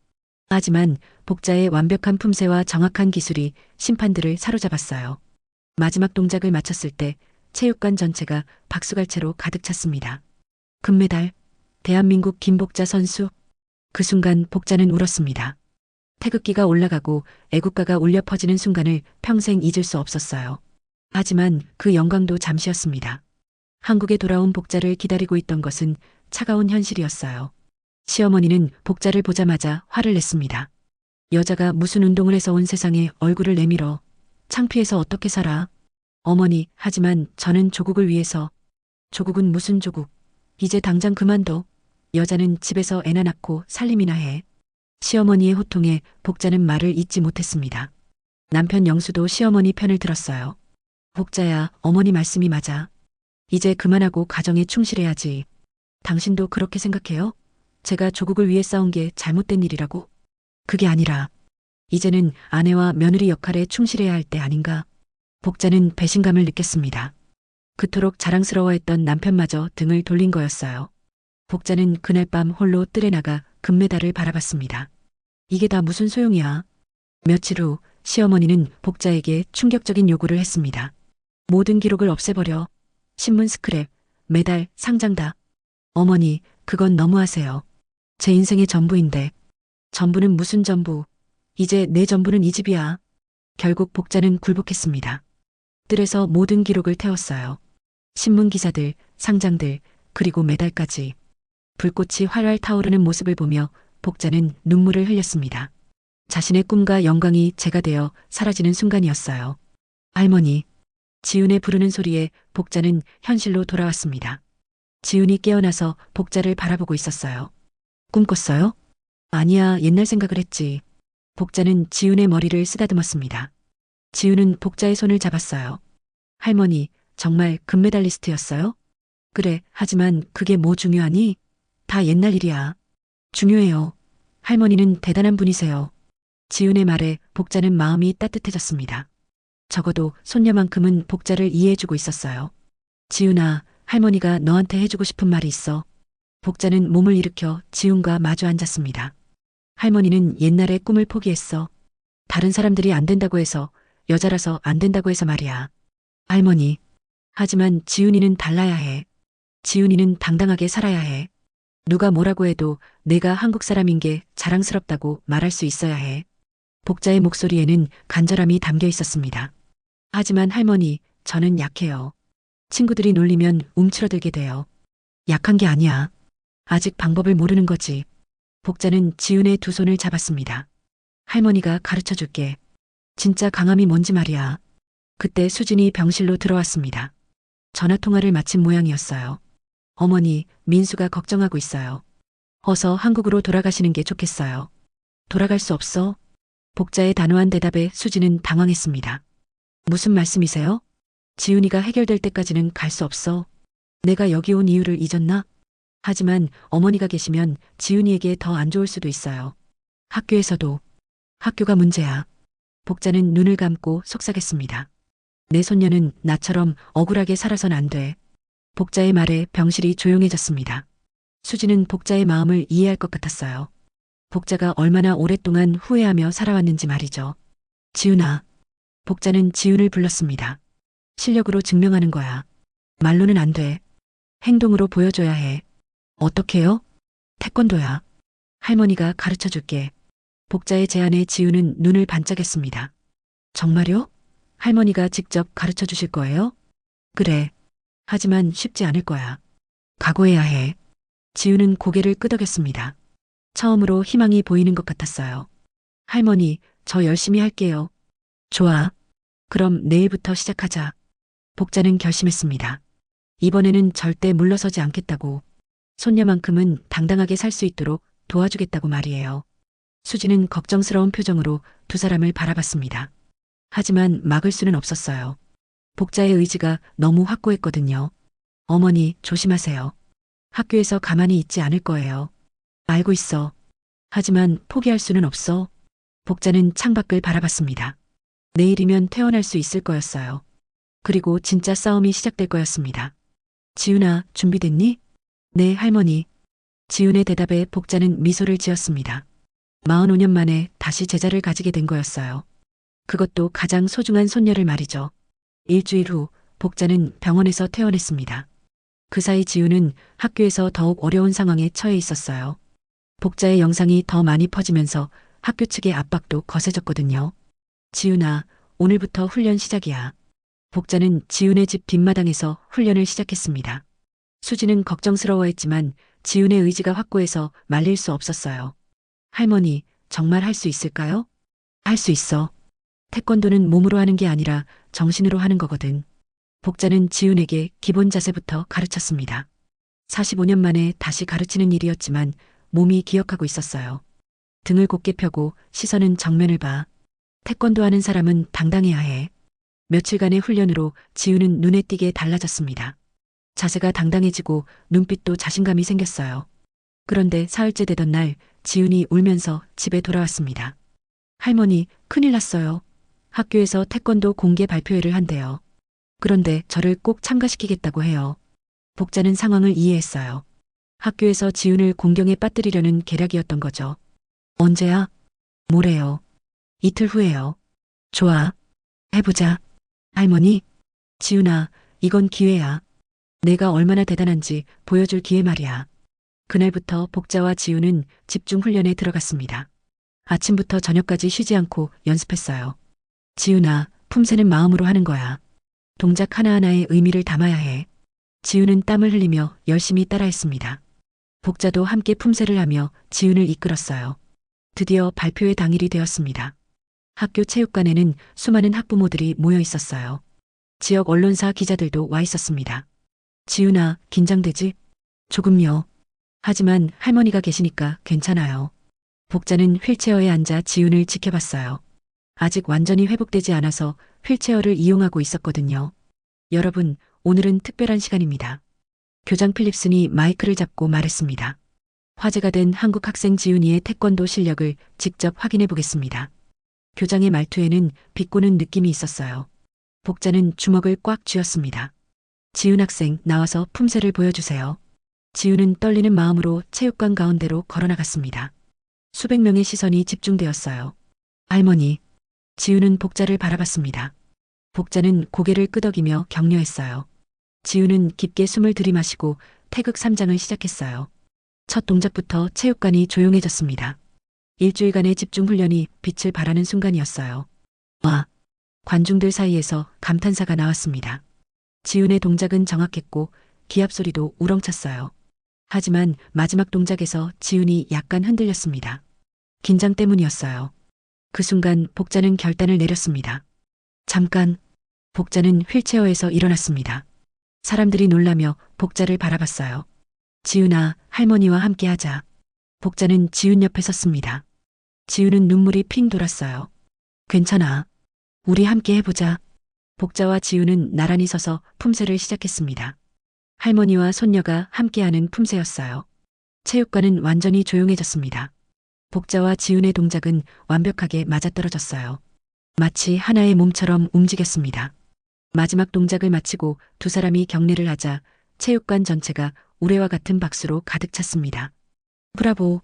하지만 복자의 완벽한 품새와 정확한 기술이 심판들을 사로잡았어요. 마지막 동작을 마쳤을 때 체육관 전체가 박수갈채로 가득 찼습니다. 금메달, 대한민국 김복자 선수. 그 순간 복자는 울었습니다. 태극기가 올라가고 애국가가 울려 퍼지는 순간을 평생 잊을 수 없었어요. 하지만 그 영광도 잠시였습니다. 한국에 돌아온 복자를 기다리고 있던 것은 차가운 현실이었어요. 시어머니는 복자를 보자마자 화를 냈습니다. 여자가 무슨 운동을 해서 온 세상에 얼굴을 내밀어. 창피해서 어떻게 살아? 어머니, 하지만 저는 조국을 위해서. 조국은 무슨 조국? 이제 당장 그만둬. 여자는 집에서 애나 낳고 살림이나 해. 시어머니의 호통에 복자는 말을 잇지 못했습니다. 남편 영수도 시어머니 편을 들었어요. 복자야, 어머니 말씀이 맞아. 이제 그만하고 가정에 충실해야지. 당신도 그렇게 생각해요? 제가 조국을 위해 싸운 게 잘못된 일이라고? 그게 아니라 이제는 아내와 며느리 역할에 충실해야 할 때 아닌가? 복자는 배신감을 느꼈습니다. 그토록 자랑스러워했던 남편마저 등을 돌린 거였어요. 복자는 그날 밤 홀로 뜰에 나가 금메달을 바라봤습니다. 이게 다 무슨 소용이야? 며칠 후 시어머니는 복자에게 충격적인 요구를 했습니다. 모든 기록을 없애버려. 신문 스크랩, 메달, 상장 다. 어머니, 그건 너무하세요. 제 인생의 전부인데. 전부는 무슨 전부. 이제 내 전부는 이 집이야. 결국 복자는 굴복했습니다. 뜰에서 모든 기록을 태웠어요. 신문 기사들, 상장들, 그리고 메달까지. 불꽃이 활활 타오르는 모습을 보며 복자는 눈물을 흘렸습니다. 자신의 꿈과 영광이 재가 되어 사라지는 순간이었어요. 할머니. 지훈의 부르는 소리에 복자는 현실로 돌아왔습니다. 지훈이 깨어나서 복자를 바라보고 있었어요. 꿈꿨어요? 아니야, 옛날 생각을 했지. 복자는 지훈의 머리를 쓰다듬었습니다. 지훈은 복자의 손을 잡았어요. 할머니, 정말 금메달리스트였어요? 그래, 하지만 그게 뭐 중요하니? 다 옛날 일이야. 중요해요. 할머니는 대단한 분이세요. 지훈의 말에 복자는 마음이 따뜻해졌습니다. 적어도 손녀만큼은 복자를 이해해주고 있었어요. 지훈아, 할머니가 너한테 해주고 싶은 말이 있어. 복자는 몸을 일으켜 지훈과 마주 앉았습니다. 할머니는 옛날에 꿈을 포기했어. 다른 사람들이 안 된다고 해서, 여자라서 안 된다고 해서 말이야. 할머니. 하지만 지훈이는 달라야 해. 지훈이는 당당하게 살아야 해. 누가 뭐라고 해도 내가 한국 사람인 게 자랑스럽다고 말할 수 있어야 해. 복자의 목소리에는 간절함이 담겨 있었습니다. 하지만 할머니, 저는 약해요. 친구들이 놀리면 움츠러들게 돼요. 약한 게 아니야. 아직 방법을 모르는 거지. 복자는 지훈의 두 손을 잡았습니다. 할머니가 가르쳐 줄게. 진짜 강함이 뭔지 말이야. 그때 수진이 병실로 들어왔습니다. 전화통화를 마친 모양이었어요. 어머니, 민수가 걱정하고 있어요. 어서 한국으로 돌아가시는 게 좋겠어요. 돌아갈 수 없어? 복자의 단호한 대답에 수진은 당황했습니다. 무슨 말씀이세요? 지훈이가 해결될 때까지는 갈 수 없어. 내가 여기 온 이유를 잊었나? 하지만 어머니가 계시면 지훈이에게 더 안 좋을 수도 있어요. 학교에서도. 학교가 문제야. 복자는 눈을 감고 속삭였습니다. 내 손녀는 나처럼 억울하게 살아선 안 돼. 복자의 말에 병실이 조용해졌습니다. 수지는 복자의 마음을 이해할 것 같았어요. 복자가 얼마나 오랫동안 후회하며 살아왔는지 말이죠. 지훈아. 복자는 지훈을 불렀습니다. 실력으로 증명하는 거야. 말로는 안 돼. 행동으로 보여줘야 해. 어떻게요? 태권도야. 할머니가 가르쳐 줄게. 복자의 제안에 지훈은 눈을 반짝였습니다. 정말요? 할머니가 직접 가르쳐 주실 거예요? 그래. 하지만 쉽지 않을 거야. 각오해야 해. 지훈은 고개를 끄덕였습니다. 처음으로 희망이 보이는 것 같았어요. 할머니, 저 열심히 할게요. 좋아. 그럼 내일부터 시작하자. 복자는 결심했습니다. 이번에는 절대 물러서지 않겠다고. 손녀만큼은 당당하게 살 수 있도록 도와주겠다고 말이에요. 수지는 걱정스러운 표정으로 두 사람을 바라봤습니다. 하지만 막을 수는 없었어요. 복자의 의지가 너무 확고했거든요. 어머니, 조심하세요. 학교에서 가만히 있지 않을 거예요. 알고 있어. 하지만 포기할 수는 없어. 복자는 창밖을 바라봤습니다. 내일이면 퇴원할 수 있을 거였어요. 그리고 진짜 싸움이 시작될 거였습니다. 지훈아, 준비됐니? 네, 할머니. 지훈의 대답에 복자는 미소를 지었습니다. 45년 만에 다시 제자를 가지게 된 거였어요. 그것도 가장 소중한 손녀를 말이죠. 일주일 후 복자는 병원에서 퇴원했습니다. 그 사이 지훈은 학교에서 더욱 어려운 상황에 처해 있었어요. 복자의 영상이 더 많이 퍼지면서 학교 측의 압박도 거세졌거든요. 지훈아, 오늘부터 훈련 시작이야. 복자는 지훈의 집 뒷마당에서 훈련을 시작했습니다. 수지는 걱정스러워했지만 지훈의 의지가 확고해서 말릴 수 없었어요. 할머니, 정말 할 수 있을까요? 할 수 있어. 태권도는 몸으로 하는 게 아니라 정신으로 하는 거거든. 복자는 지훈에게 기본 자세부터 가르쳤습니다. 45년 만에 다시 가르치는 일이었지만 몸이 기억하고 있었어요. 등을 곧게 펴고 시선은 정면을 봐. 태권도 하는 사람은 당당해야 해. 며칠간의 훈련으로 지훈은 눈에 띄게 달라졌습니다. 자세가 당당해지고 눈빛도 자신감이 생겼어요. 그런데 사흘째 되던 날 지훈이 울면서 집에 돌아왔습니다. 할머니, 큰일 났어요. 학교에서 태권도 공개 발표회를 한대요. 그런데 저를 꼭 참가시키겠다고 해요. 복자는 상황을 이해했어요. 학교에서 지훈을 공경에 빠뜨리려는 계략이었던 거죠. 언제야? 모레요. 이틀 후에요. 좋아. 해보자. 할머니, 지훈아, 이건 기회야. 내가 얼마나 대단한지 보여줄 기회 말이야. 그날부터 복자와 지훈은 집중 훈련에 들어갔습니다. 아침부터 저녁까지 쉬지 않고 연습했어요. 지훈아, 품새는 마음으로 하는 거야. 동작 하나하나에 의미를 담아야 해. 지훈은 땀을 흘리며 열심히 따라했습니다. 복자도 함께 품새를 하며 지훈을 이끌었어요. 드디어 발표회 당일이 되었습니다. 학교 체육관에는 수많은 학부모들이 모여 있었어요. 지역 언론사 기자들도 와 있었습니다. 지훈아, 긴장되지? 조금요. 하지만 할머니가 계시니까 괜찮아요. 복자는 휠체어에 앉아 지훈을 지켜봤어요. 아직 완전히 회복되지 않아서 휠체어를 이용하고 있었거든요. 여러분, 오늘은 특별한 시간입니다. 교장 필립슨이 마이크를 잡고 말했습니다. 화제가 된 한국 학생 지훈이의 태권도 실력을 직접 확인해 보겠습니다. 교장의 말투에는 비꼬는 느낌이 있었어요. 복자는 주먹을 꽉 쥐었습니다. 지훈 학생, 나와서 품새를 보여주세요. 지훈은 떨리는 마음으로 체육관 가운데로 걸어나갔습니다. 수백 명의 시선이 집중되었어요. 할머니. 지훈은 복자를 바라봤습니다. 복자는 고개를 끄덕이며 격려했어요. 지훈은 깊게 숨을 들이마시고 태극 3장을 시작했어요. 첫 동작부터 체육관이 조용해졌습니다. 일주일간의 집중 훈련이 빛을 발하는 순간이었어요. 와! 관중들 사이에서 감탄사가 나왔습니다. 지훈의 동작은 정확했고 기합 소리도 우렁찼어요. 하지만 마지막 동작에서 지훈이 약간 흔들렸습니다. 긴장 때문이었어요. 그 순간 복자는 결단을 내렸습니다. 잠깐. 복자는 휠체어에서 일어났습니다. 사람들이 놀라며 복자를 바라봤어요. 지훈아, 할머니와 함께 하자. 복자는 지훈 옆에 섰습니다. 지훈은 눈물이 핑 돌았어요. 괜찮아. 우리 함께 해보자. 복자와 지우는 나란히 서서 품새를 시작했습니다. 할머니와 손녀가 함께하는 품새였어요. 체육관은 완전히 조용해졌습니다. 복자와 지훈의 동작은 완벽하게 맞아떨어졌어요. 마치 하나의 몸처럼 움직였습니다. 마지막 동작을 마치고 두 사람이 경례를 하자 체육관 전체가 우레와 같은 박수로 가득 찼습니다. 브라보,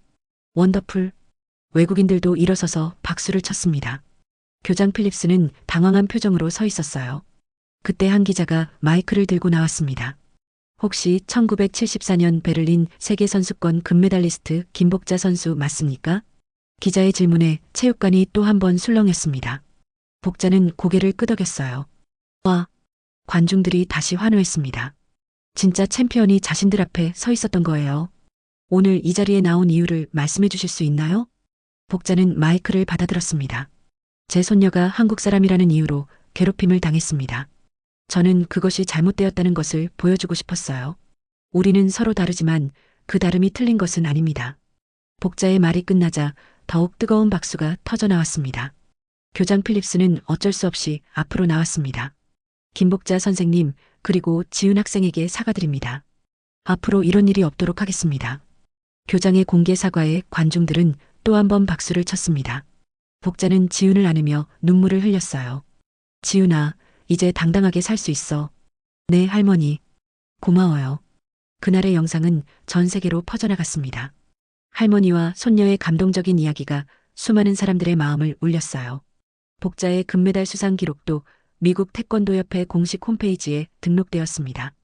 원더풀. 외국인들도 일어서서 박수를 쳤습니다. 교장 필립스는 당황한 표정으로 서 있었어요. 그때 한 기자가 마이크를 들고 나왔습니다. 혹시 1974년 베를린 세계선수권 금메달리스트 김복자 선수 맞습니까? 기자의 질문에 체육관이 또 한 번 술렁였습니다. 복자는 고개를 끄덕였어요. 와, 관중들이 다시 환호했습니다. 진짜 챔피언이 자신들 앞에 서 있었던 거예요. 오늘 이 자리에 나온 이유를 말씀해 주실 수 있나요? 복자는 마이크를 받아들었습니다. 제 손녀가 한국 사람이라는 이유로 괴롭힘을 당했습니다. 저는 그것이 잘못되었다는 것을 보여주고 싶었어요. 우리는 서로 다르지만 그 다름이 틀린 것은 아닙니다. 복자의 말이 끝나자 더욱 뜨거운 박수가 터져 나왔습니다. 교장 필립스는 어쩔 수 없이 앞으로 나왔습니다. 김복자 선생님, 그리고 지훈 학생에게 사과드립니다. 앞으로 이런 일이 없도록 하겠습니다. 교장의 공개 사과에 관중들은 또 한 번 박수를 쳤습니다. 복자는 지훈을 안으며 눈물을 흘렸어요. 지훈아, 이제 당당하게 살 수 있어. 네, 할머니. 고마워요. 그날의 영상은 전 세계로 퍼져나갔습니다. 할머니와 손녀의 감동적인 이야기가 수많은 사람들의 마음을 울렸어요. 복자의 금메달 수상 기록도 미국 태권도협회 공식 홈페이지에 등록되었습니다.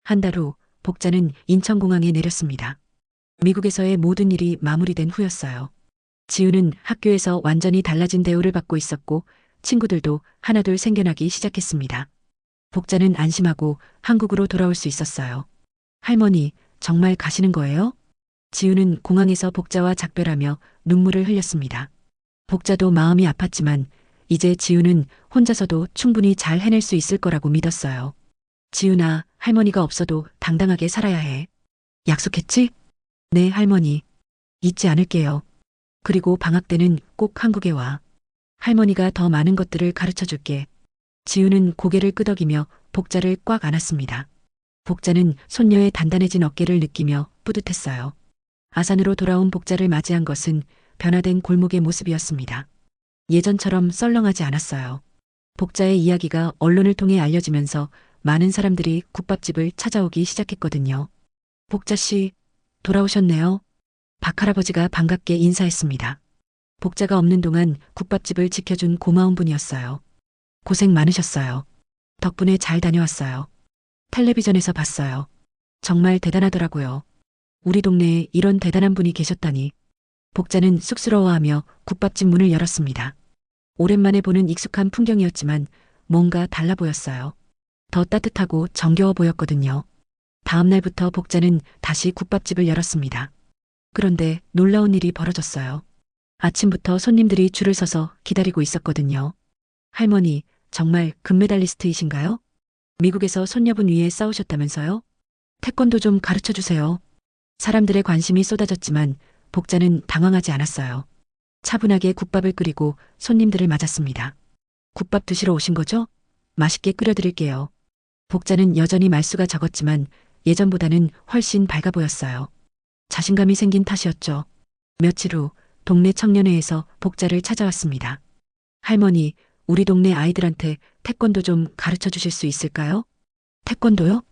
한 달 후 복자는 인천공항에 내렸습니다. 미국에서의 모든 일이 마무리된 후였어요. 지우는 학교에서 완전히 달라진 대우를 받고 있었고 친구들도 하나둘 생겨나기 시작했습니다. 복자는 안심하고 한국으로 돌아올 수 있었어요. 할머니, 정말 가시는 거예요? 지우는 공항에서 복자와 작별하며 눈물을 흘렸습니다. 복자도 마음이 아팠지만 이제 지우는 혼자서도 충분히 잘 해낼 수 있을 거라고 믿었어요. 지우나, 할머니가 없어도 당당하게 살아야 해. 약속했지? 네, 할머니. 잊지 않을게요. 그리고 방학 때는 꼭 한국에 와. 할머니가 더 많은 것들을 가르쳐 줄게. 지우는 고개를 끄덕이며 복자를 꽉 안았습니다. 복자는 손녀의 단단해진 어깨를 느끼며 뿌듯했어요. 아산으로 돌아온 복자를 맞이한 것은 변화된 골목의 모습이었습니다. 예전처럼 썰렁하지 않았어요. 복자의 이야기가 언론을 통해 알려지면서 많은 사람들이 국밥집을 찾아오기 시작했거든요. 복자 씨, 돌아오셨네요. 박할아버지가 반갑게 인사했습니다. 복자가 없는 동안 국밥집을 지켜준 고마운 분이었어요. 고생 많으셨어요. 덕분에 잘 다녀왔어요. 텔레비전에서 봤어요. 정말 대단하더라고요. 우리 동네에 이런 대단한 분이 계셨다니. 복자는 쑥스러워하며 국밥집 문을 열었습니다. 오랜만에 보는 익숙한 풍경이었지만 뭔가 달라 보였어요. 더 따뜻하고 정겨워 보였거든요. 다음 날부터 복자는 다시 국밥집을 열었습니다. 그런데 놀라운 일이 벌어졌어요. 아침부터 손님들이 줄을 서서 기다리고 있었거든요. 할머니, 정말 금메달리스트이신가요? 미국에서 손녀분 위해 싸우셨다면서요? 태권도 좀 가르쳐 주세요. 사람들의 관심이 쏟아졌지만 복자는 당황하지 않았어요. 차분하게 국밥을 끓이고 손님들을 맞았습니다. 국밥 드시러 오신 거죠? 맛있게 끓여드릴게요. 복자는 여전히 말수가 적었지만 예전보다는 훨씬 밝아 보였어요. 자신감이 생긴 탓이었죠. 며칠 후 동네 청년회에서 복자를 찾아왔습니다. 할머니, 우리 동네 아이들한테 태권도 좀 가르쳐 주실 수 있을까요? 태권도요?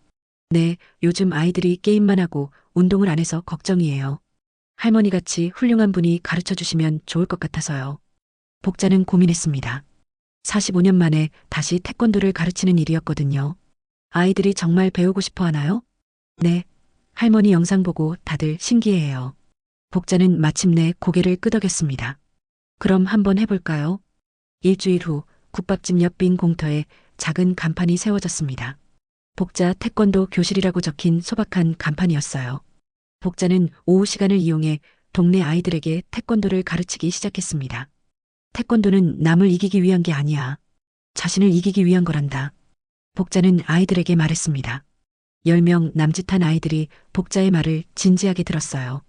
네, 요즘 아이들이 게임만 하고 운동을 안 해서 걱정이에요. 할머니같이 훌륭한 분이 가르쳐 주시면 좋을 것 같아서요. 복자는 고민했습니다. 45년 만에 다시 태권도를 가르치는 일이었거든요. 아이들이 정말 배우고 싶어 하나요? 네, 할머니 영상 보고 다들 신기해해요. 복자는 마침내 고개를 끄덕였습니다. 그럼 한번 해볼까요? 일주일 후 국밥집 옆 빈 공터에 작은 간판이 세워졌습니다. 복자 태권도 교실이라고 적힌 소박한 간판이었어요. 복자는 오후 시간을 이용해 동네 아이들에게 태권도를 가르치기 시작했습니다. 태권도는 남을 이기기 위한 게 아니야. 자신을 이기기 위한 거란다. 복자는 아이들에게 말했습니다. 10명 남짓한 아이들이 복자의 말을 진지하게 들었어요.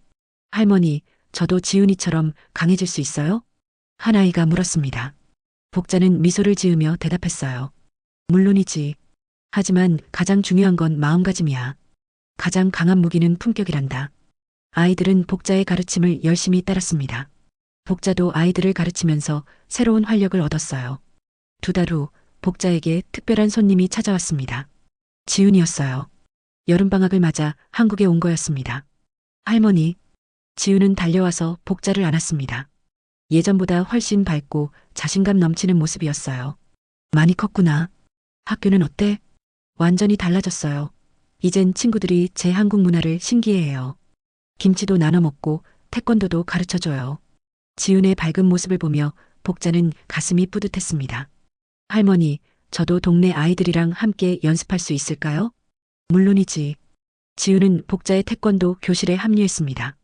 할머니, 저도 지훈이처럼 강해질 수 있어요? 한 아이가 물었습니다. 복자는 미소를 지으며 대답했어요. 물론이지. 하지만 가장 중요한 건 마음가짐이야. 가장 강한 무기는 품격이란다. 아이들은 복자의 가르침을 열심히 따랐습니다. 복자도 아이들을 가르치면서 새로운 활력을 얻었어요. 2달 후 복자에게 특별한 손님이 찾아왔습니다. 지훈이었어요. 여름방학을 맞아 한국에 온 거였습니다. 할머니, 지훈은 달려와서 복자를 안았습니다. 예전보다 훨씬 밝고 자신감 넘치는 모습이었어요. 많이 컸구나. 학교는 어때? 완전히 달라졌어요. 이젠 친구들이 제 한국 문화를 신기해해요. 김치도 나눠 먹고 태권도도 가르쳐줘요. 지훈의 밝은 모습을 보며 복자는 가슴이 뿌듯했습니다. 할머니, 저도 동네 아이들이랑 함께 연습할 수 있을까요? 물론이지. 지훈은 복자의 태권도 교실에 합류했습니다.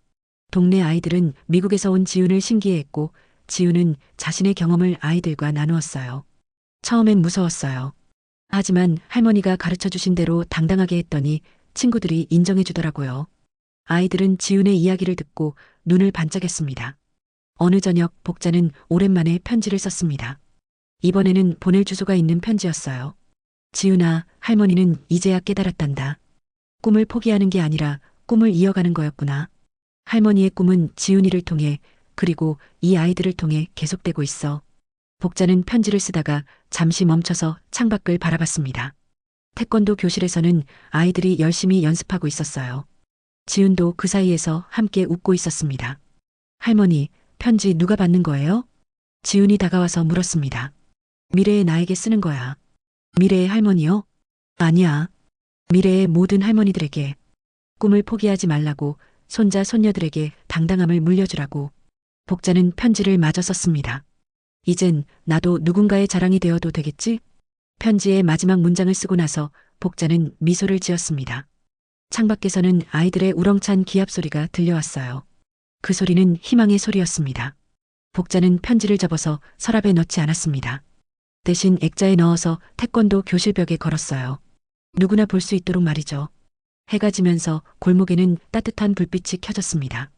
동네 아이들은 미국에서 온 지훈을 신기해했고 지훈은 자신의 경험을 아이들과 나누었어요. 처음엔 무서웠어요. 하지만 할머니가 가르쳐 주신 대로 당당하게 했더니 친구들이 인정해 주더라고요. 아이들은 지훈의 이야기를 듣고 눈을 반짝였습니다. 어느 저녁 복자는 오랜만에 편지를 썼습니다. 이번에는 보낼 주소가 있는 편지였어요. 지훈아, 할머니는 이제야 깨달았단다. 꿈을 포기하는 게 아니라 꿈을 이어가는 거였구나. 할머니의 꿈은 지훈이를 통해 그리고 이 아이들을 통해 계속되고 있어. 복자는 편지를 쓰다가 잠시 멈춰서 창밖을 바라봤습니다. 태권도 교실에서는 아이들이 열심히 연습하고 있었어요. 지훈도 그 사이에서 함께 웃고 있었습니다. 할머니, 편지 누가 받는 거예요? 지훈이 다가와서 물었습니다. 미래의 나에게 쓰는 거야. 미래의 할머니요? 아니야. 미래의 모든 할머니들에게. 꿈을 포기하지 말라고 손자, 손녀들에게 당당함을 물려주라고. 복자는 편지를 마저 썼습니다. 이젠 나도 누군가의 자랑이 되어도 되겠지? 편지의 마지막 문장을 쓰고 나서 복자는 미소를 지었습니다. 창밖에서는 아이들의 우렁찬 기합 소리가 들려왔어요. 그 소리는 희망의 소리였습니다. 복자는 편지를 접어서 서랍에 넣지 않았습니다. 대신 액자에 넣어서 태권도 교실벽에 걸었어요. 누구나 볼 수 있도록 말이죠. 해가 지면서 골목에는 따뜻한 불빛이 켜졌습니다.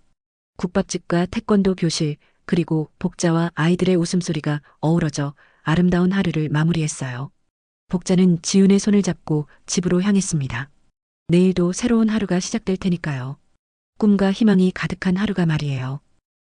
국밥집과 태권도 교실, 그리고 복자와 아이들의 웃음소리가 어우러져 아름다운 하루를 마무리했어요. 복자는 지훈의 손을 잡고 집으로 향했습니다. 내일도 새로운 하루가 시작될 테니까요. 꿈과 희망이 가득한 하루가 말이에요.